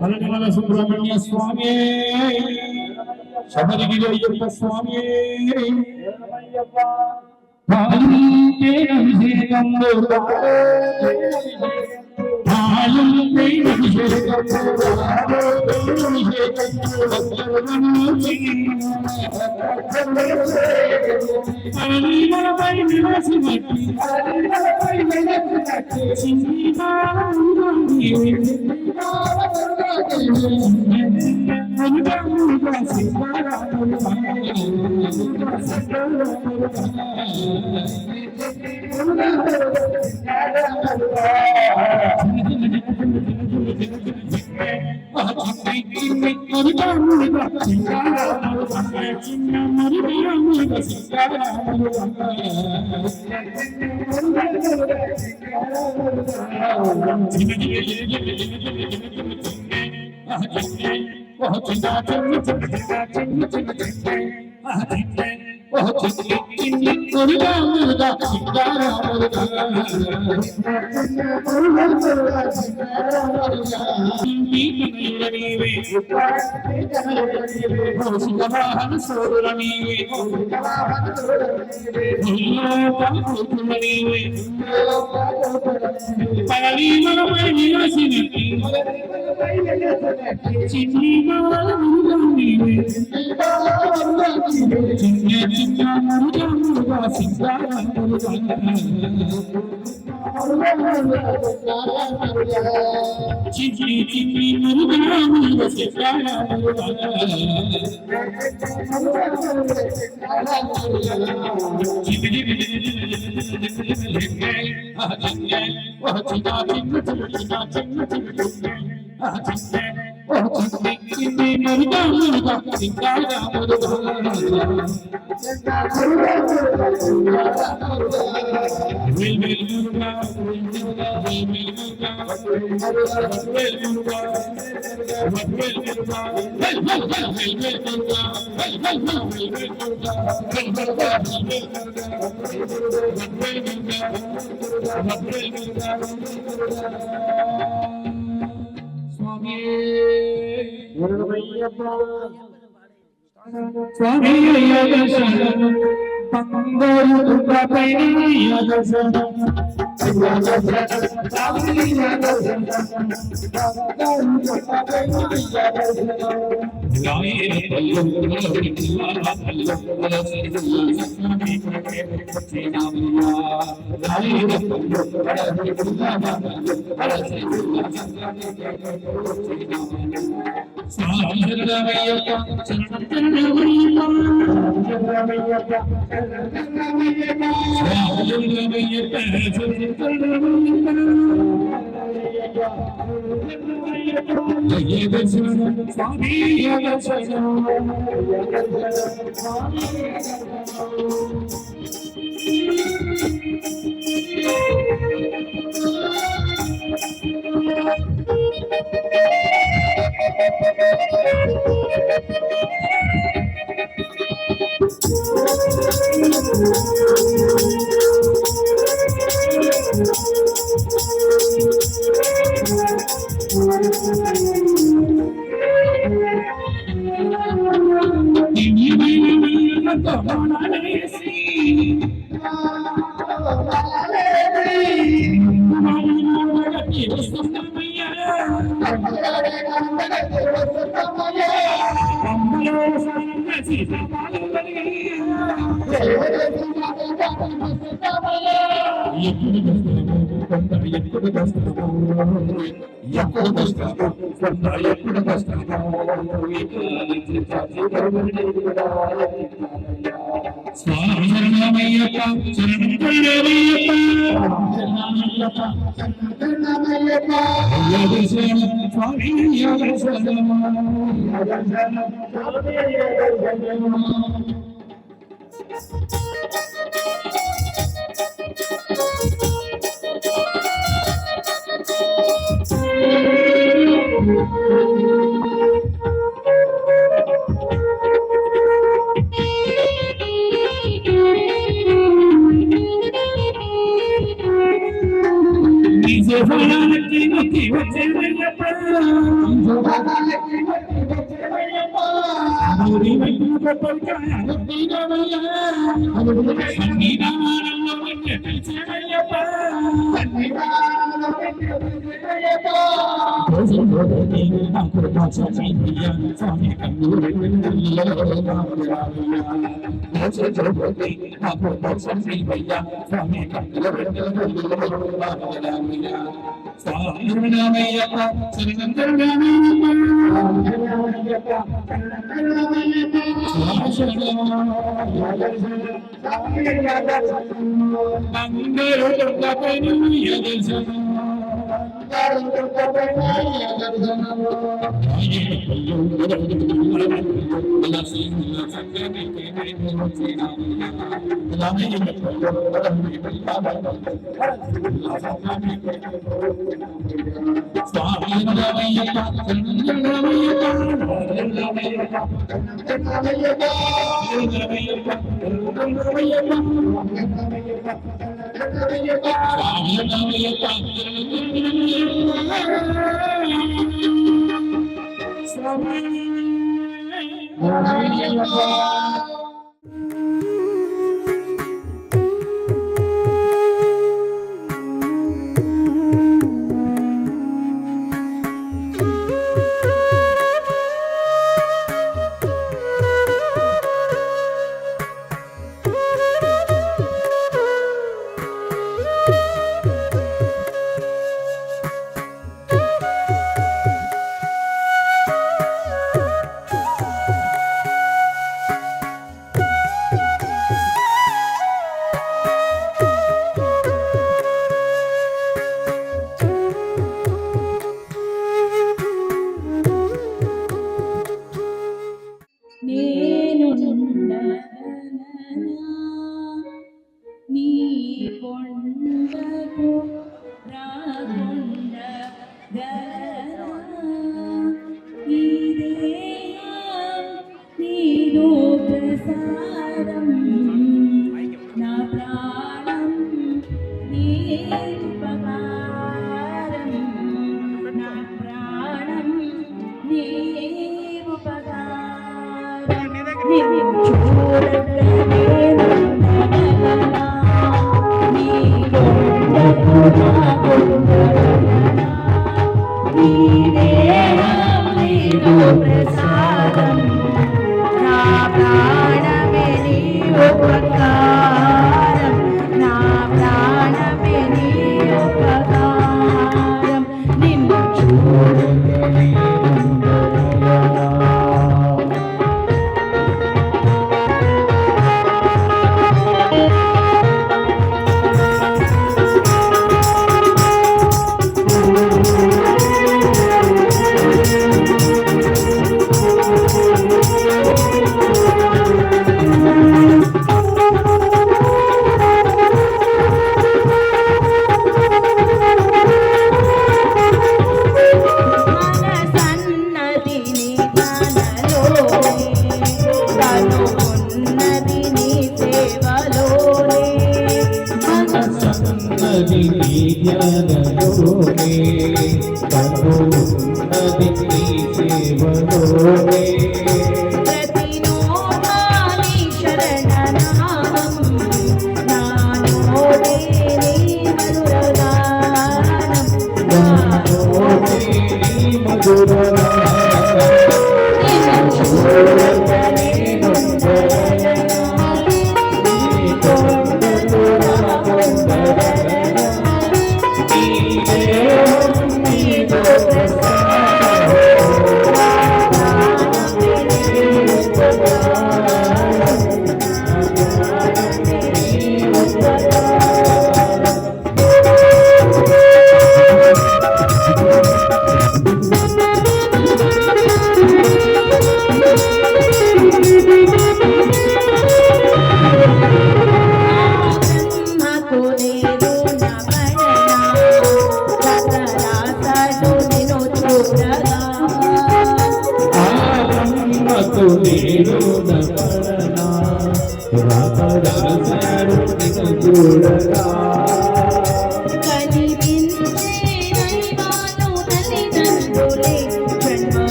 పలకల సుబ్రహ్మణ్య స్వామి శబరిగిరి అయ్యప్ప స్వామి అభిషేకం స్వామి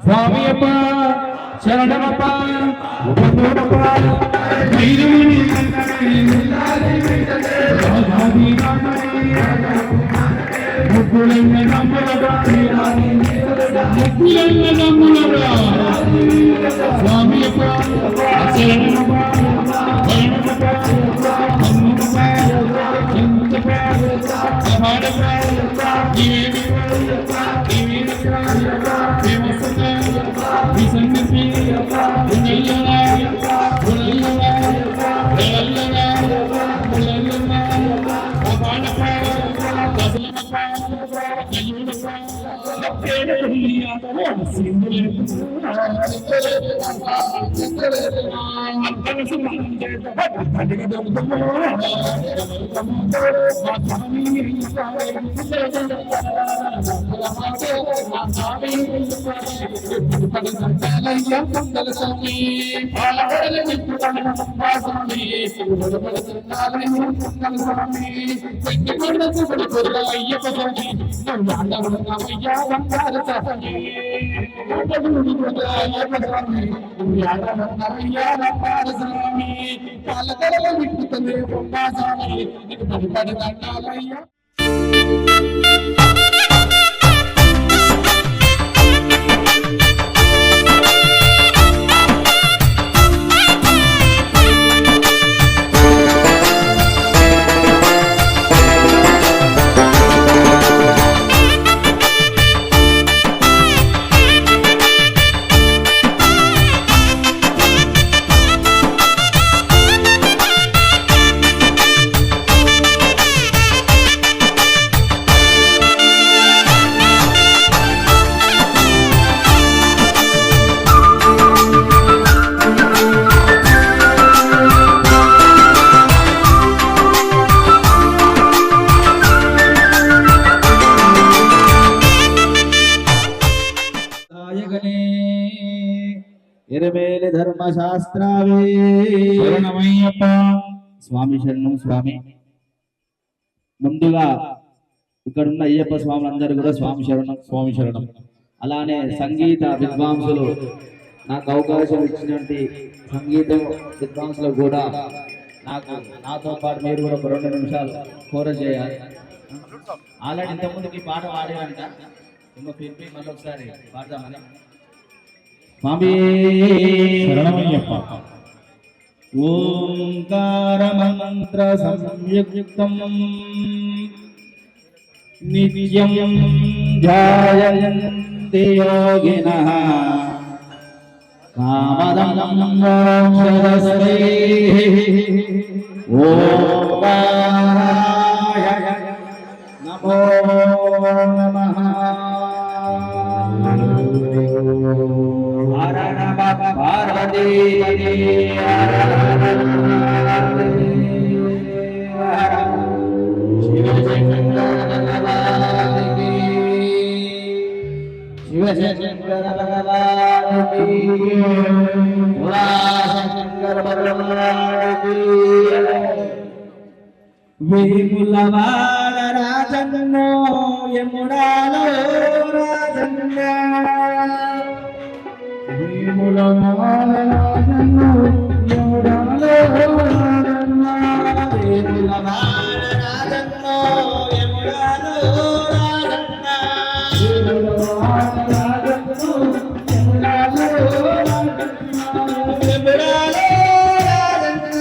స్వామియప్ప శరణమప్ప ఉపదేవప్ప స్వామియప్ప ఇరమేలి ధర్మశాస్త్రావే శరణమయ్యప్ప స్వామి శరణం స్వామి. ముందుగా ఇక్కడున్న అయ్యప్ప స్వాములందరూ కూడా స్వామి శరణం స్వామి శరణం. అలానే సంగీత విద్వాంసులు నాకు అవకాశం ఇచ్చినటువంటి సంగీత విద్వాంసులు కూడా నాతో పాటు మీరు కూడా ఒక 2 నిమిషాలు కోరస్ చేయాలి. ఆల్రెడీ ఇంతకుముందుకి ఈ పాట పాడారంట, మళ్ళీ ఒకసారి పాడదామని. స్వామి శరణమయ్యప్ప. ఓంకార మంత్ర సంయుక్తం నిత్యం ధ్యాయంతి యోగినః కామదం మోక్షదస్మైః. ఓంకారాయ నమో నమః. హర నమః పార్వతీ శివశంకర భగవానికి శంకర భగవానికి వేములవాడ రాజన్నో యముడాలో రాజన్న వేములవాడ రాజన్నో యముడాలో రాజన్న వేములవాడ రాజన్నో యముడాలో రాజన్న వేములవాడ రాజన్నో యముడాలో రాజన్న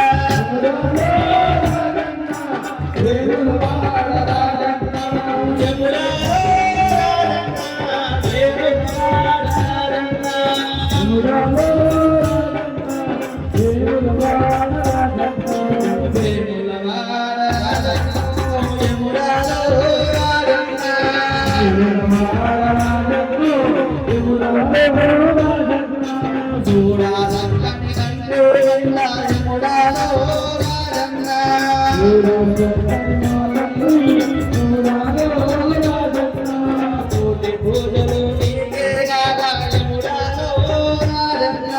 యముడాలో రాజన్న వేములవాడ రాజన్న వేములవాడ రాజన్న యముడాలో రాజన్న యముడాలో వేములవాడ రాజన్న వేములవాడ రాజన్న యముడాలో రాజన్న చూడాలని కంటే యముడాలో రాజన్న కోటి పూజలు నీకే గాదా యముడాలో రాజన్న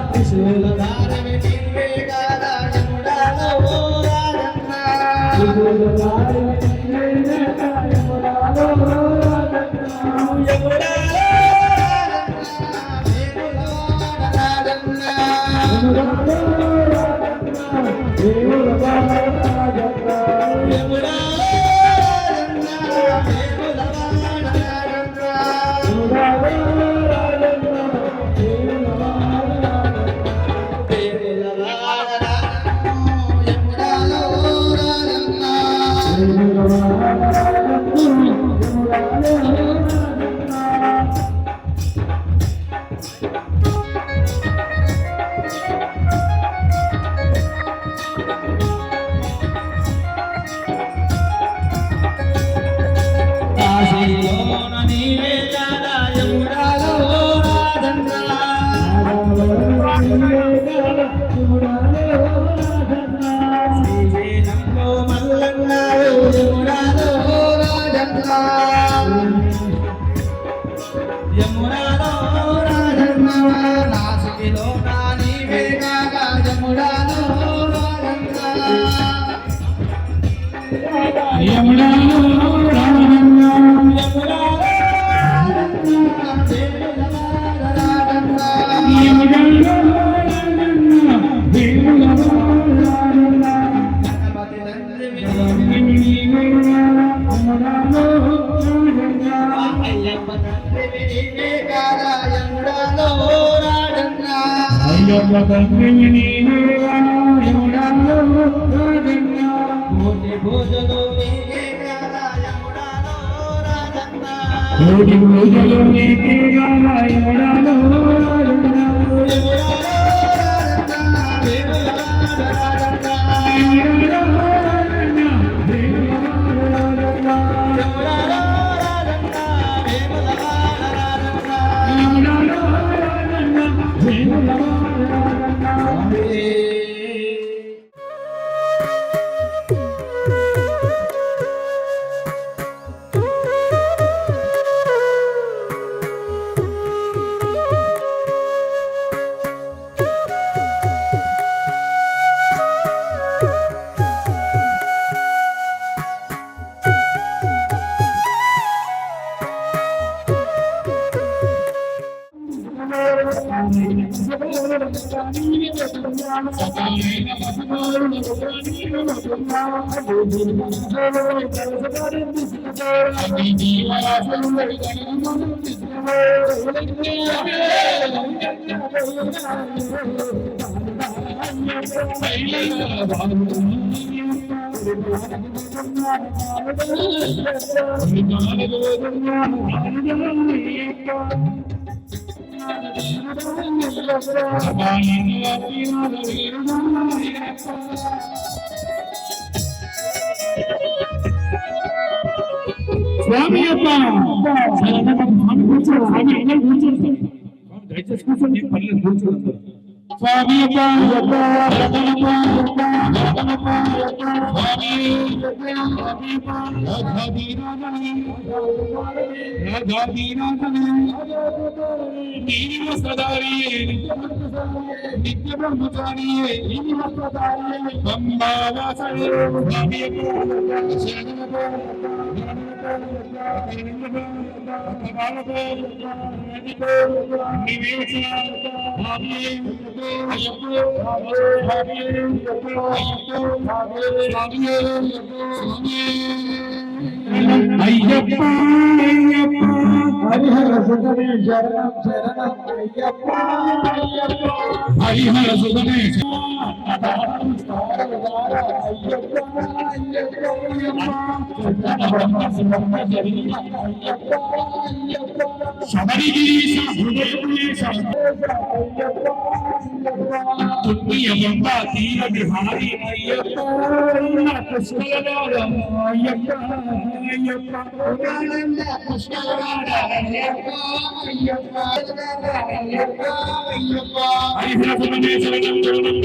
త్రిశూల ధారవి నీకే గాదా యముడాలో రాజన్న యముడాలో రాజన్న యముడాలో కాశీలోన నీవే గాదా యముడాలో రాజన్న శ్రీశైలంలో మల్లన్నావు యముడాలో రాజన్న యముడాలో రాజన్న నాసికిలోన నీవే గాదా యముడాలో రాజన్న స్వామి అప్ప దయచేసి కూర్చోండి పర్లేదు కూర్చోండి స్వామి అప్ప నిత్య బ్రహ్మచారి అంబావాసనే అయ్యప్ప హరిహర సుతనే శరణం శరణం అయ్యప్ప హరిహర సుతనే శబరిగిరీశ హృదయపులేశ పుణ్యమంబ తీర విహారీ అయ్యప్ప పుష్కలవాడ అయ్యప్ప అయ్యప్ప పుష్కలవాడ అయ్యప్ప అయ్యప్ప అయ్యప్ప అయ్యప్ప హరిహర సుతనే శరణం శరణం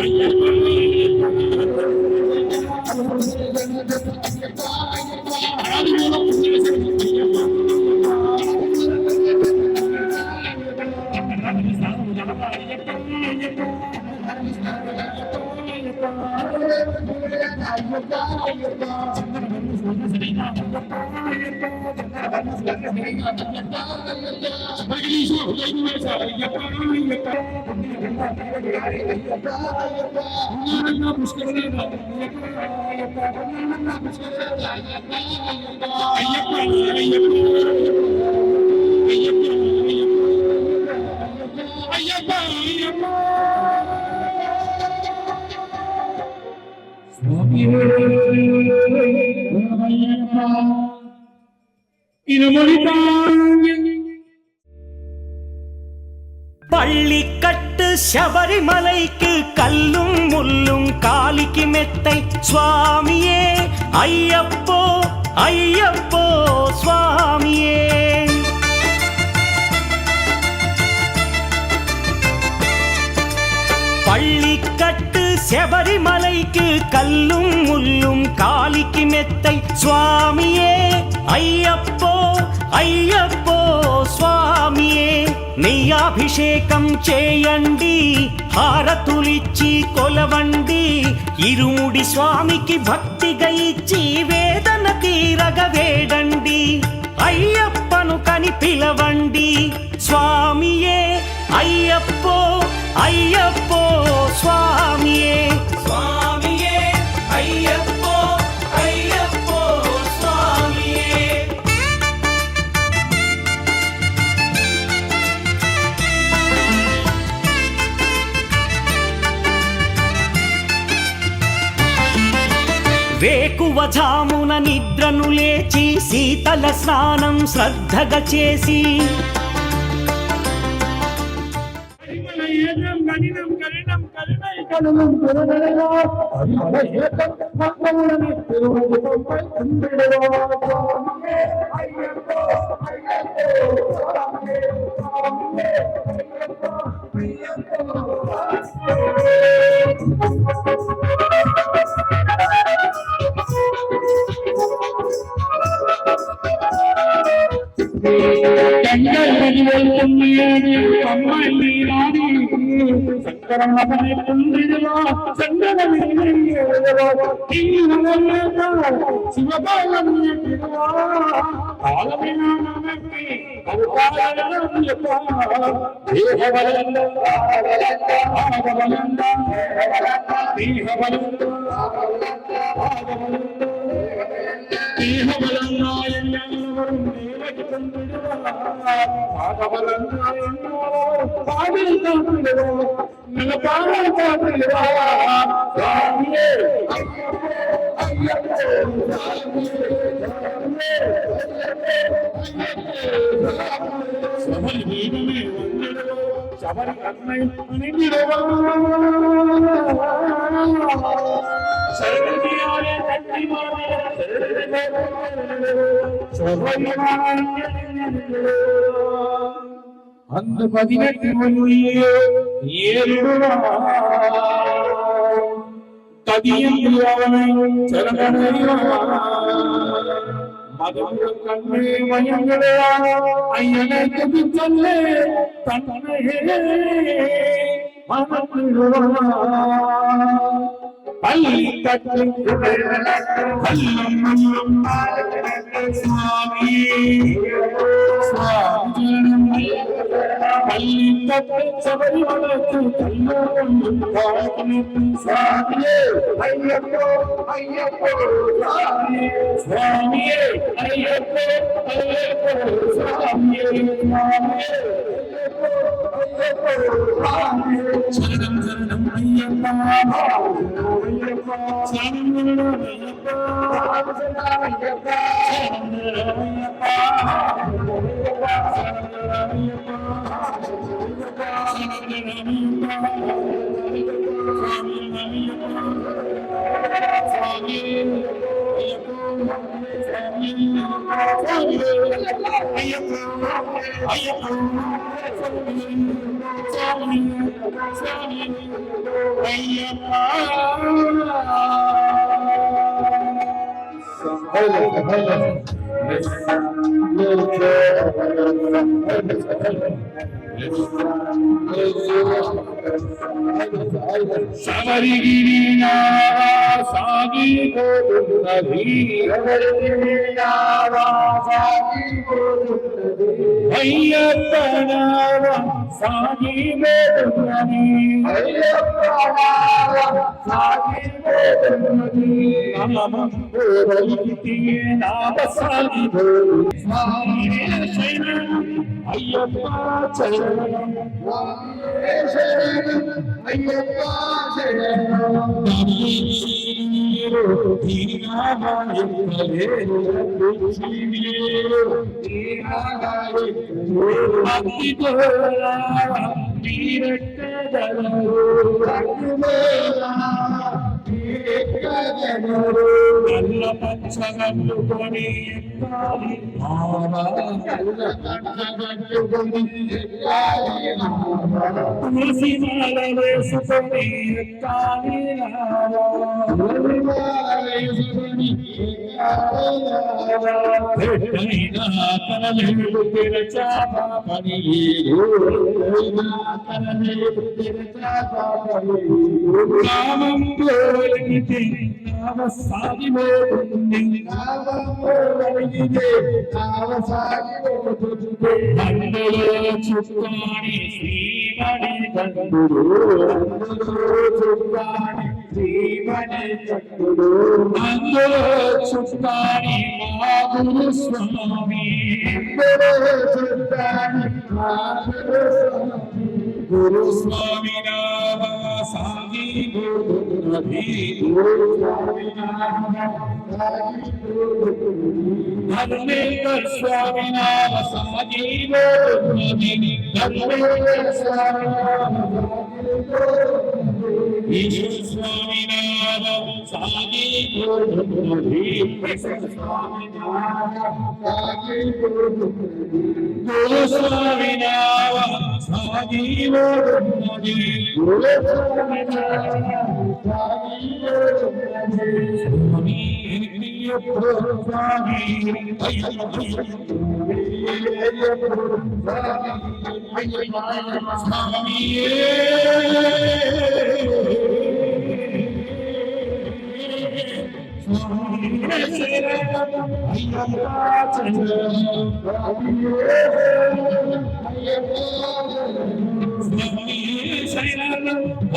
பள்ளிக்கட்டு சபரிமலைக்கு கல்லும் முள்ளும் காலிக்கு மெத்தை சுவாமியே ஐயப்போ ஐயப்போ சுவாமியே பள்ளிக்கட்டு சபரிமலைக்கு கல்லும் முள்ளும் காலிக்கு மெத்தை சுவாமியே ஐயப்போ ஐயப்போ స్వామియే నెయ్యాభిషేకం చేయండి హారతులిచ్చి కొలవండి ఇరుముడి స్వామికి భక్తిగా ఇచ్చి వేదన తీరగ వేడండి అయ్యప్పను కని పిలవండి స్వామియే అయ్యప్పో అయ్యప్పో స్వామియే స్వామియే అయ్యప్పో అయ్యప్పో స్వామియే వేకువజామున నిద్రను లేచి శీతల స్నానం శ్రద్ధగా చేసి అందు 18 ఏలుడురా பதியந்தியாவனை சரணடையா மதுர கண்ணே மயங்களே ஐயனை துதிச்சல்லே தன்னையே மனத்திலா பள்ளி தட்டு பல்லம் மல்லம் சுவாமி சுவாமி பள்ளி தட்டு சபரிமலைக்கு கல்லூரம் சுவாமியே ஐயப்போ ஐயப்போ சுவாமியே ஐயப்போ ஐயப்போ சுவாமியே சரணம் சரணம் ஐயப்பா ஐயப்பா சரணம் சரணம் Ayyappa Ayyappa Savarigirina sagi kodunadi Savarigirina sagi kodunadi Ayyapana sagi kodunadi Ayyapana sagi kodunadi Namam kodunadi Navasagi kodunadi Swami Shailam Ayyappa Shailam Swami Shailam Ayyappa Shailam Guru Swami Navasagi Gurunadi Guru Swami Navasagi Gurunadi Dharmekar Swami Navasagi Gurunadi Dharmekar Swami Navasagi Gurunadi Ishwar Swami Navasagi Gurunadi Ishwar Swami Navasagi Gurunadi Guru Swami Navasagi Gurunadi Guru Swami Navasagi Gurunadi Swami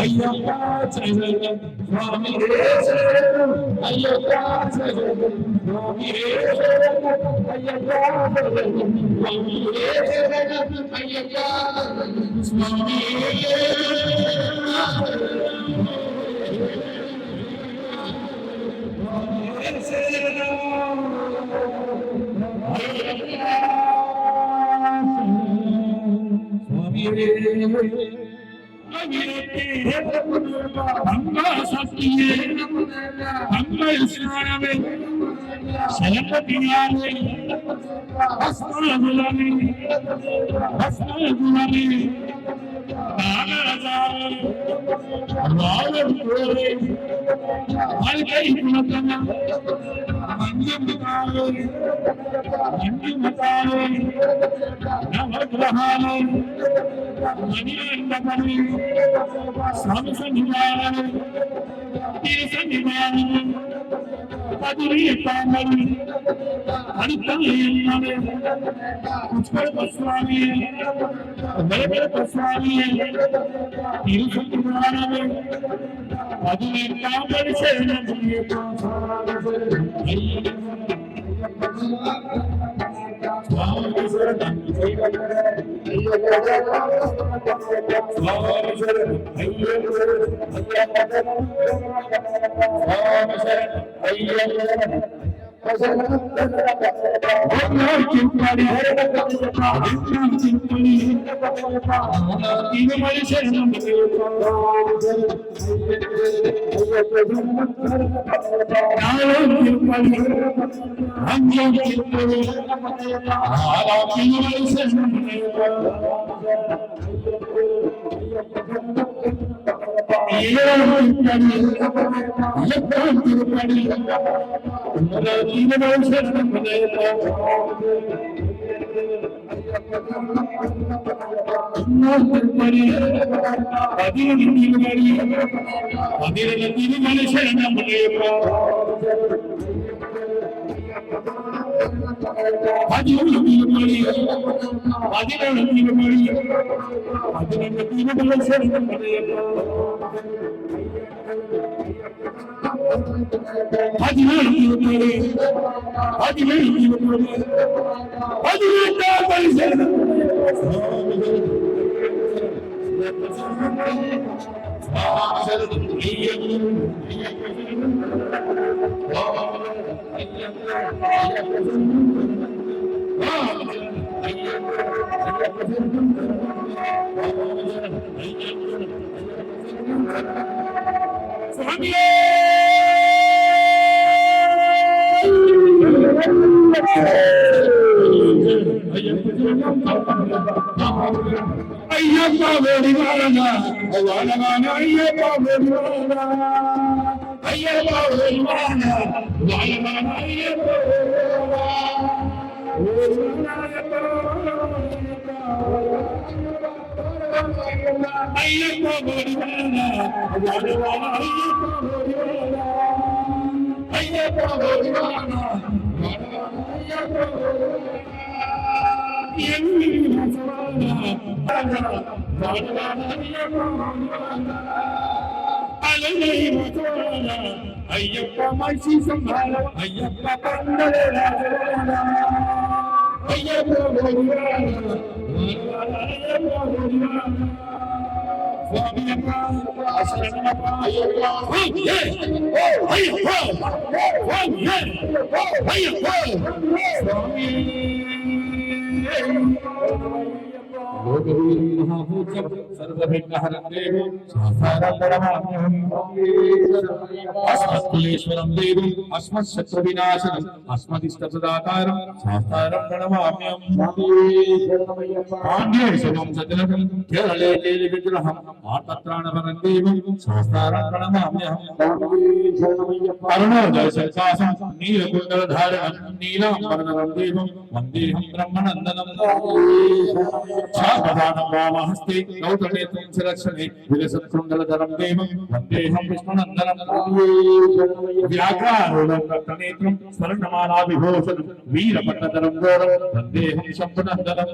Ayyappa Swami Ayyappa Swami வாழ்க்கை குணத்தன மஞ்சமுதாரே மஞ்சமுதாரே நவகிரகாலே மணியண்டகனே சமசநிவாரணே திருசநிவாரணே மதுரிய தாமரை அடித்தலையினாலே புஷ்கர பஸ்வாமியே வேகர பஸ்வாமியே திருசநிவாரணே மதுரிய தாமரை சேனமுனியே స్వామి శరణం స్వామి శరణం అయ్యప్ప స్వామి శరణం అయ్యప్ప చింపడి చింపడి తిరుమల శరణం నాలో చింపడి అంగం చింపడి ఆలా తిరుమల శరణం తిరుపడి అయ్యప్ప వేడివారణ వానవాన అయ్యప్ప వేడివారణ అయ్యప్ప వేడివారణ వానవాన అయ్యప్ప అయ్యప్ప వేడివారణ వానవాన అయ్యప్ప వేడివారణ అయ్యప్ప మనిషి సంభాల అయ్యప్ప పండలే అయ్యప్ప अस्मत्कुलेश्वरं देवं अस्मत्शत्रुविनाशनम् अस्मदिष्टप्रदातारं शास्तारं प्रणमाम्यहं पाण्ड्येश्वरं सतिलकं केरले केलिविग्रहं मातत्राणवरं देवं शास्तारं प्रणमाम्यहं अरुणोदयसंकासं नीलकुण्डलधारणं नीलाम्बरधरं देवं वन्देऽहं ब्रह्मनन्दनं छापदानं वामहस्ते गौतमेतं शिरक्षणे विलसत्कुण्डलधरं देवं वन्देऽहं विष्णुनन्दनं व्याघ्रारूढं रक्तनेत्रं स्वर्णमालाविभूषणं वीरपट्टधरं घोरं वन्देऽहं शम्भुनन्दनं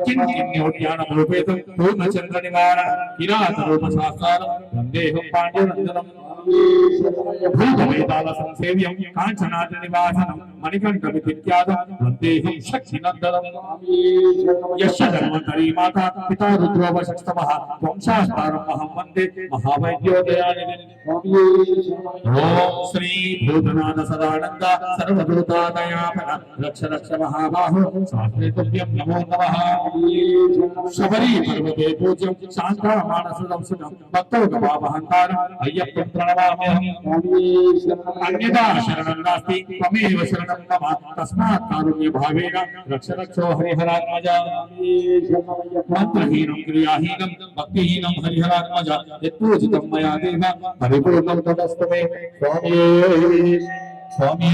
किन्किन्योद्यानमुपेतं पूर्णचन्द्रनिवारणं किरातरूपशास्तारं वन्देऽहं पाण्ड्यनन्दनं भूतवेतालसंसेव्यं काञ्चनाद्रिनिवासनं मणिकण्ठविख्यातं वन्देऽहं शक्तिनन्दनं यश धर्मधरी माता पिता रुद्रोपशस्तमः वंशास्तारम् अहं वन्दे महावैद्योदयानिधिं ओम श्री भूतनाथ सदानंद सर्वभूतादयापन रक्ष रक्ष महाबाहो शास्त्रे तुभ्यं नमो नमः शबरी पर्वते पूज्यं शान्ता मानसदं सुतं भक्तोगपावहंकारं अय्यप्पं నమామ్యహం అన్యదా శరణం నాస్తి త్వమేవ శరణం మమ తస్మాత్ కారుణ్య భావేన రక్ష రక్షో హరిహరాత్మజ మంత్రహీనం క్రియాహీనం భక్తిహీనం హరిహరాత్మజ యత్పూజితం మయా దేవ పరిపూర్ణం తదస్తు మే స్వామి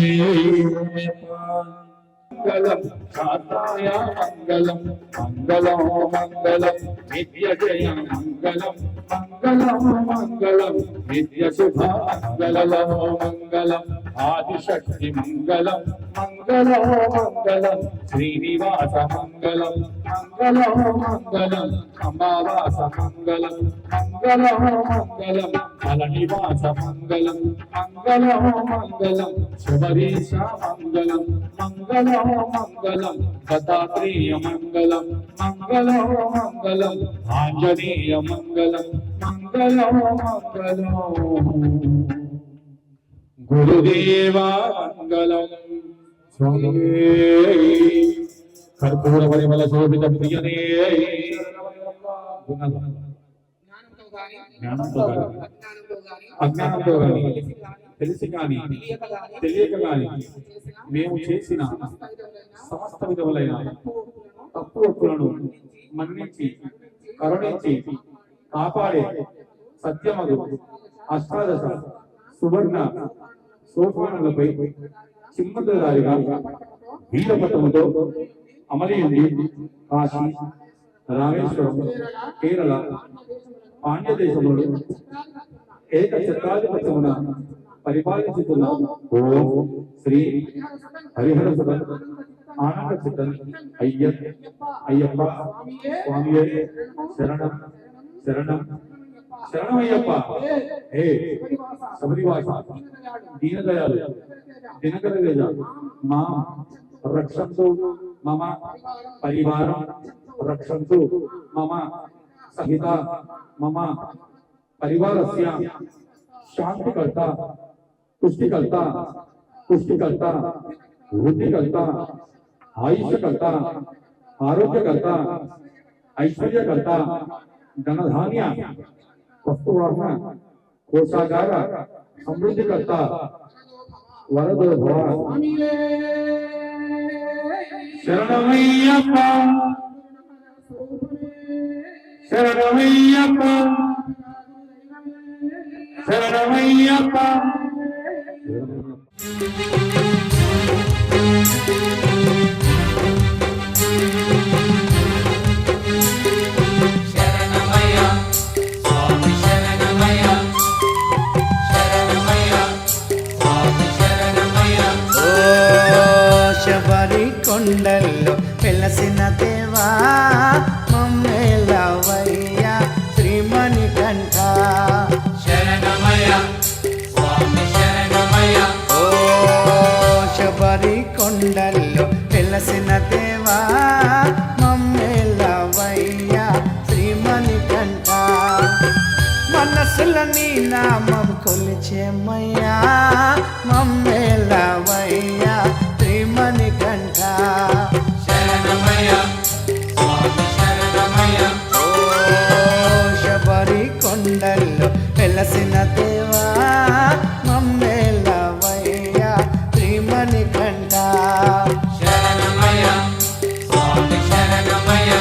మంగళం శాంతాయ మంగళం మంగళం మంగళం నిత్య జయ మంగళం మంగళం మంగళం నిత్య శుభ మంగళం మంగళం ఆదిశక్తి మంగళం మంగళం మంగళం శ్రీనివాస మంగళం మంగళం మంగళం అంబావాస మంగళం మంగళం మంగళం ఫలనివాస మంగళం మంగళం మంగళం శుభరీశ మంగళం మంగళం మంగళం దత్తాత్రేయ మంగళం మంగళం మంగళం ఆంజనేయ మంగళం మంగళం మంగళం గురుదేవా మంగళం స్వామి కర్పూర పరిమళ శోభిత ప్రియనే జ్ఞానంతో గాని అజ్ఞానంతో గాని తెలిసి గాని తెలియక గాని మేము చేసిన సమస్త విధములైన తప్పు ఒప్పులను మన్నించి కరుణించి కాపాడే సత్యమగు అష్టాదశ సువర్ణ సోపానములపై సింహదారిగా వీరపటముతో అమరయుండి కాశీ రామేశ్వరం కేరళ పాండ్యదేశములు ఏక చక్రాధిపత్యమున పరిపాలించుతున్న ఓం శ్రీ హరిహర సుత ఆనంద చిత్తన్ అయ్యప్ప స్వామియే శరణం శరణం శరణమయ్యప్ప హే శబరివాస దీనదయాలు దినకర వేద మా రక్షంతు మమ పరివారం రక్షంతు మమ సహిత మమ పరివారస్య శాంతికర్త పుష్టికర్త పుష్టికర్త వృద్ధికర్త ఆయుష్కర్త ఆరోగ్యకర్త ఐశ్వర్యకర్త ధనధాన్య వస్తువాహన కోశాగార సమృద్ధికర్త వరదో భవ శరణమయ్యప్ప శరణమయ్యప్ప శరణమయ్యప్ప శబరి కొండల్లో వెలసిన దేవా మమ్మేలవయ్యా శ్రీమణికంఠ శరణమయ్య స్వామి శరణమయ్య ఓ శబరి కొండల్లో వెలసిన దేవా మమ్మేలవయ్యా శ్రీమణికంఠ మనసుల నీ నామం కొలిచేమయ్యా మమ్మేలవయ్యా శ్రీమణికంఠ శరణమయ్య స్వామి శరణమయ్య ఓ శబరి కొండల్లో వెలసిన దేవా మమ్మేలవయ్యా శ్రీమణికంఠ శరణమయ్య స్వామి శరణమయ్య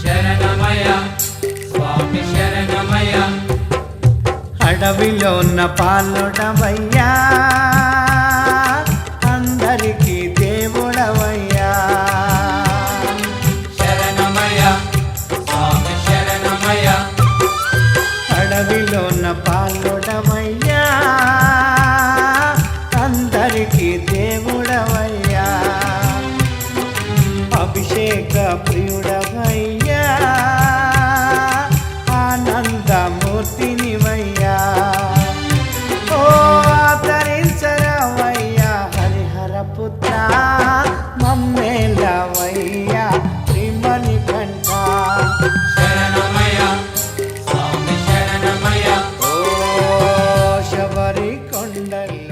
శరణమయ్య స్వామి శరణమయ్య అడవిలో ఉన్న పాలుడవయ్యా అందరికీ దేవుడవయ్యా శరణమయ్య స్వామి శరణమయ్య అడవిలో ఉన్న పాలుడవయ్యా అందరికీ దేవుడవయ్యా అభిషేక ప్రియుడవయ్యా ఆనందమూర్తినివయ్యా ఓ ఆదరించరవయ్యా హరిహర పుత్ర మమ్మేలవయ్యా శ్రీమణికంఠ శరణమయ్య కొండల్లో